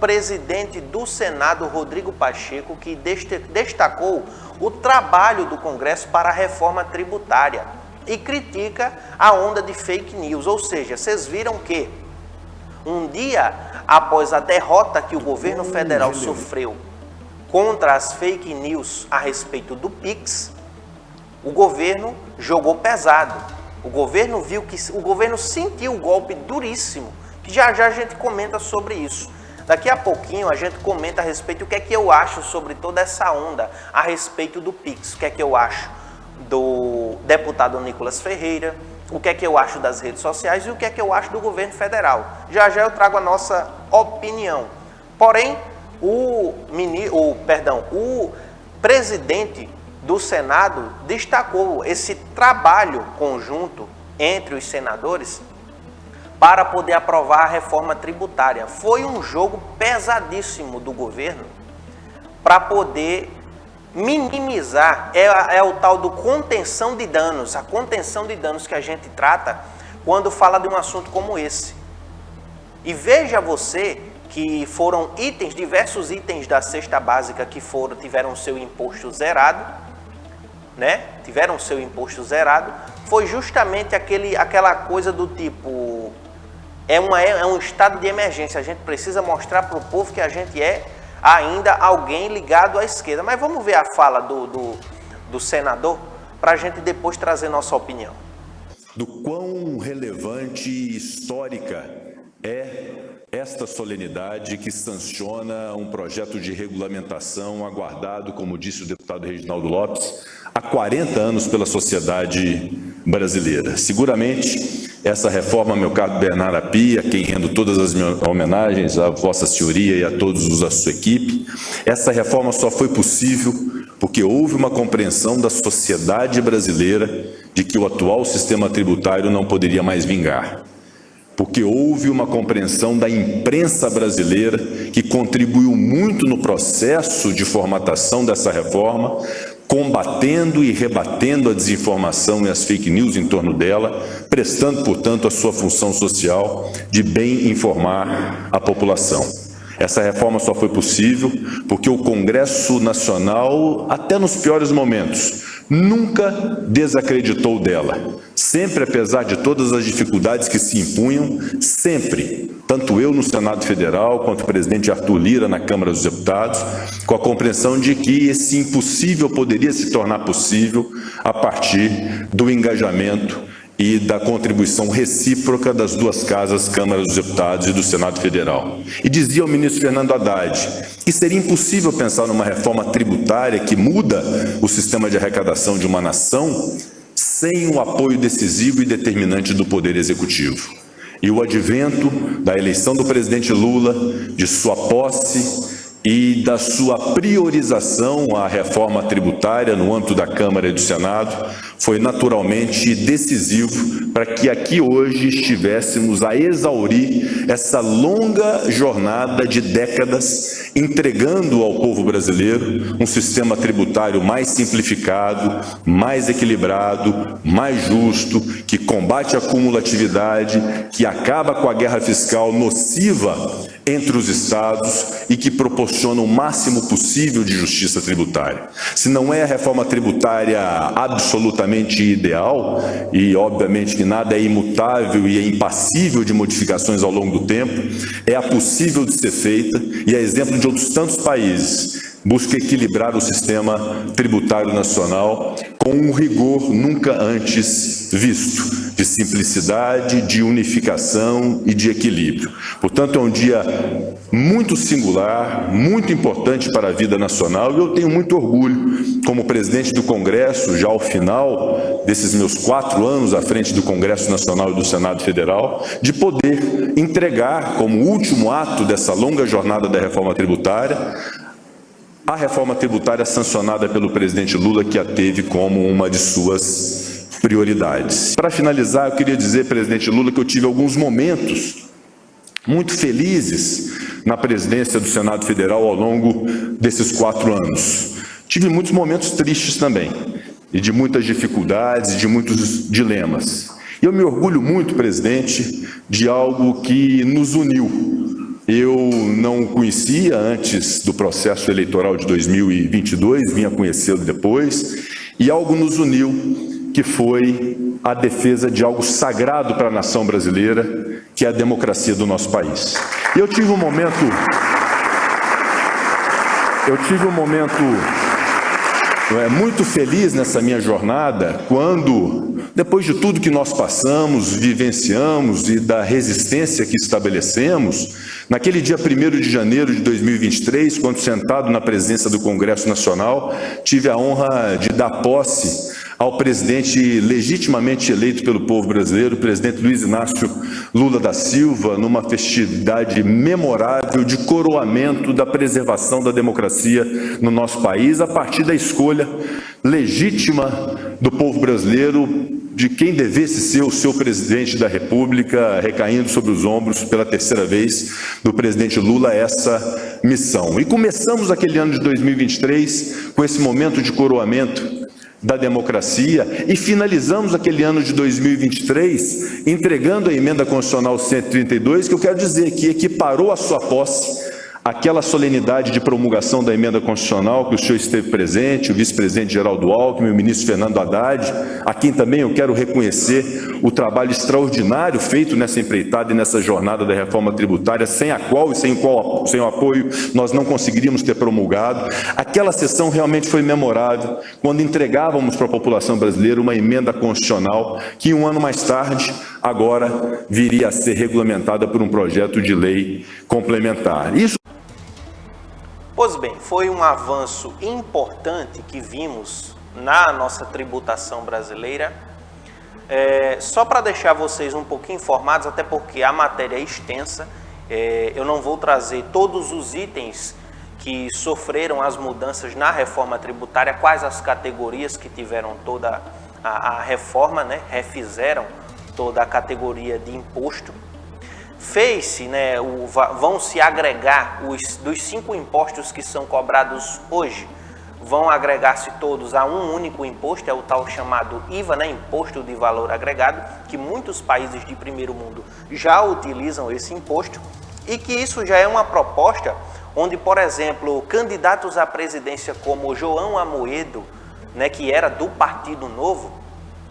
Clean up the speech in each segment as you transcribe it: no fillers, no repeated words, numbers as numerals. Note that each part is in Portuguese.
presidente do Senado, Rodrigo Pacheco, que destacou o trabalho do Congresso para a reforma tributária e critica a onda de fake news. Ou seja, vocês viram que um dia após a derrota que o governo federal sofreu contra as fake news a respeito do Pix, o governo jogou pesado. O governo viu que o governo sentiu o golpe duríssimo, que já a gente comenta sobre isso. Daqui a pouquinho a gente comenta a respeito do que é que eu acho sobre toda essa onda a respeito do Pix, o que é que eu acho do deputado Nicolas Ferreira, o que é que eu acho das redes sociais e o que é que eu acho do governo federal. Já eu trago a nossa opinião. Porém, o presidente do Senado destacou esse trabalho conjunto entre os senadores para poder aprovar a reforma tributária. Foi um jogo pesadíssimo do governo para poder minimizar, é o tal do contenção de danos, a contenção de danos que a gente trata quando fala de um assunto como esse. E veja você que foram diversos itens da cesta básica que tiveram seu imposto zerado, né? Tiveram seu imposto zerado, foi justamente aquela coisa do tipo, é um estado de emergência, a gente precisa mostrar para o povo que a gente é ainda alguém ligado à esquerda. Mas vamos ver a fala do senador, para a gente depois trazer nossa opinião. Do quão relevante e histórica é esta solenidade que sanciona um projeto de regulamentação aguardado, como disse o deputado Reginaldo Lopes, há 40 anos pela sociedade brasileira. Seguramente, essa reforma, meu caro Bernardo Api, a quem rendo todas as minhas homenagens, a Vossa Senhoria e a todos os da sua equipe, essa reforma só foi possível porque houve uma compreensão da sociedade brasileira de que o atual sistema tributário não poderia mais vingar. Porque houve uma compreensão da imprensa brasileira que contribuiu muito no processo de formatação dessa reforma, combatendo e rebatendo a desinformação e as fake news em torno dela, prestando, portanto, a sua função social de bem informar a população. Essa reforma só foi possível porque o Congresso Nacional, até nos piores momentos, nunca desacreditou dela. Sempre, apesar de todas as dificuldades que se impunham, sempre, tanto eu no Senado Federal, quanto o presidente Arthur Lira na Câmara dos Deputados, com a compreensão de que esse impossível poderia se tornar possível a partir do engajamento e da contribuição recíproca das duas casas, Câmara dos Deputados e do Senado Federal. E dizia o ministro Fernando Haddad que seria impossível pensar numa reforma tributária que muda o sistema de arrecadação de uma nação sem o apoio decisivo e determinante do Poder Executivo. E o advento da eleição do presidente Lula, de sua posse e da sua priorização à reforma tributária no âmbito da Câmara e do Senado, foi naturalmente decisivo para que aqui hoje estivéssemos a exaurir essa longa jornada de décadas, entregando ao povo brasileiro um sistema tributário mais simplificado, mais equilibrado, mais justo, que combate a cumulatividade, que acaba com a guerra fiscal nociva entre os estados e que proporciona o máximo possível de justiça tributária. Se não é a reforma tributária absolutamente ideal, e obviamente que nada é imutável e é impassível de modificações ao longo do tempo, é a possível de ser feita e é exemplo de outros tantos países. Busca equilibrar o sistema tributário nacional com um rigor nunca antes visto, de simplicidade, de unificação e de equilíbrio. Portanto, é um dia muito singular, muito importante para a vida nacional, e eu tenho muito orgulho, como presidente do Congresso, já ao final desses meus 4 anos à frente do Congresso Nacional e do Senado Federal, de poder entregar, como último ato dessa longa jornada da reforma tributária, a reforma tributária sancionada pelo presidente Lula, que a teve como uma de suas prioridades. Para finalizar, eu queria dizer, presidente Lula, que eu tive alguns momentos muito felizes na presidência do Senado Federal ao longo desses 4 anos. Tive muitos momentos tristes também, e de muitas dificuldades, de muitos dilemas. E eu me orgulho muito, presidente, de algo que nos uniu Eu não o conhecia antes do processo eleitoral de 2022, vim a conhecê-lo depois, e algo nos uniu, que foi a defesa de algo sagrado para a nação brasileira, que é a democracia do nosso país. E eu tive um momento muito feliz nessa minha jornada, quando, depois de tudo que nós passamos, vivenciamos e da resistência que estabelecemos, naquele dia 1º de janeiro de 2023, quando sentado na presidência do Congresso Nacional, tive a honra de dar posse ao presidente legitimamente eleito pelo povo brasileiro, o presidente Luiz Inácio Lula da Silva, numa festividade memorável de coroamento da preservação da democracia no nosso país, a partir da escolha legítima do povo brasileiro de quem devesse ser o seu presidente da República, recaindo sobre os ombros pela 3ª vez do presidente Lula essa missão. E começamos aquele ano de 2023 com esse momento de coroamento da democracia e finalizamos aquele ano de 2023 entregando a emenda constitucional 132, que eu quero dizer que equiparou a sua posse aquela solenidade de promulgação da emenda constitucional que o senhor esteve presente, o vice-presidente Geraldo Alckmin, o ministro Fernando Haddad, a quem também eu quero reconhecer o trabalho extraordinário feito nessa empreitada e nessa jornada da reforma tributária, sem a qual e sem o apoio nós não conseguiríamos ter promulgado. Aquela sessão realmente foi memorável, quando entregávamos para a população brasileira uma emenda constitucional que um ano mais tarde, agora, viria a ser regulamentada por um projeto de lei complementar. Isso. Pois bem, foi um avanço importante que vimos na nossa tributação brasileira. Só para deixar vocês um pouquinho informados, até porque a matéria é extensa, eu não vou trazer todos os itens que sofreram as mudanças na reforma tributária, quais as categorias que tiveram toda a reforma, né, refizeram toda a categoria de imposto. Fez-se, né, vão se agregar dos 5 impostos que são cobrados hoje, vão agregar-se todos a um único imposto, é o tal chamado IVA, né, Imposto de Valor Agregado, que muitos países de primeiro mundo já utilizam esse imposto, e que isso já é uma proposta onde, por exemplo, candidatos à presidência como João Amoedo, né, que era do Partido Novo,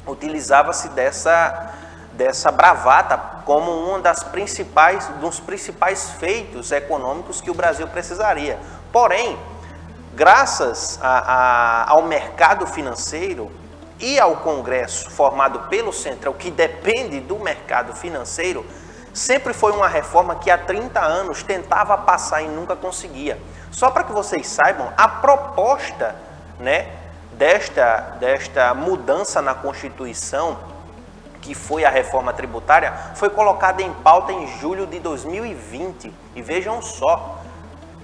utilizava-se dessa bravata como um dos principais feitos econômicos que o Brasil precisaria. Porém, graças ao mercado financeiro e ao Congresso formado pelo Centrão, que depende do mercado financeiro, sempre foi uma reforma que há 30 anos tentava passar e nunca conseguia. Só para que vocês saibam, a proposta, né, desta mudança na Constituição, que foi a reforma tributária, foi colocada em pauta em julho de 2020. E vejam só,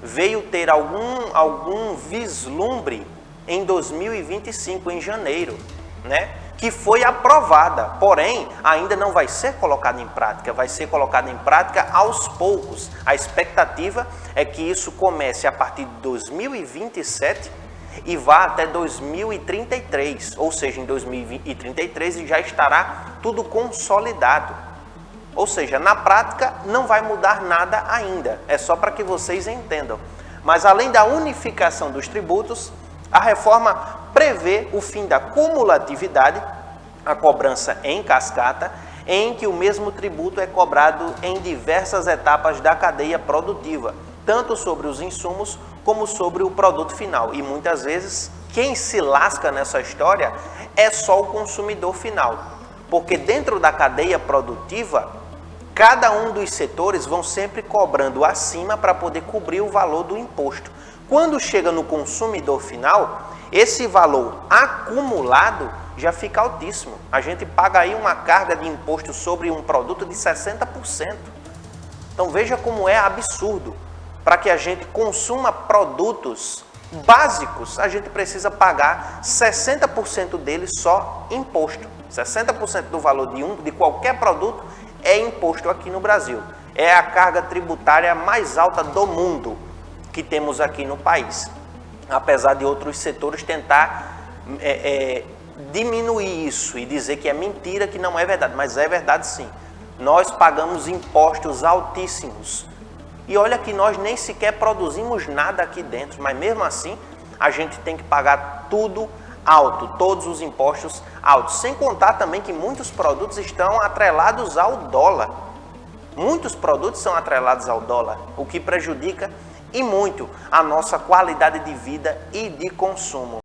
veio ter algum vislumbre em 2025, em janeiro, né? Que foi aprovada, porém, ainda não vai ser colocada em prática, vai ser colocada em prática aos poucos. A expectativa é que isso comece a partir de 2027 e vá até 2033, ou seja, em 2033 já estará tudo consolidado. Ou seja, na prática não vai mudar nada ainda, é só para que vocês entendam. Mas além da unificação dos tributos, a reforma prevê o fim da cumulatividade, a cobrança em cascata, em que o mesmo tributo é cobrado em diversas etapas da cadeia produtiva, tanto sobre os insumos como sobre o produto final. E muitas vezes quem se lasca nessa história é só o consumidor final, porque dentro da cadeia produtiva, cada um dos setores vão sempre cobrando acima para poder cobrir o valor do imposto. Quando chega no consumidor final, esse valor acumulado já fica altíssimo. A gente paga aí uma carga de imposto sobre um produto de 60%. Então veja como é absurdo. Para que a gente consuma produtos básicos, a gente precisa pagar 60% deles só imposto. 60% do valor de qualquer produto é imposto aqui no Brasil. É a carga tributária mais alta do mundo que temos aqui no país. Apesar de outros setores tentar diminuir isso e dizer que é mentira, que não é verdade, mas é verdade sim. Nós pagamos impostos altíssimos E olha que nós nem sequer produzimos nada aqui dentro, mas mesmo assim a gente tem que pagar tudo alto, todos os impostos altos. Sem contar também que muitos produtos estão atrelados ao dólar. Muitos produtos são atrelados ao dólar, o que prejudica e muito a nossa qualidade de vida e de consumo.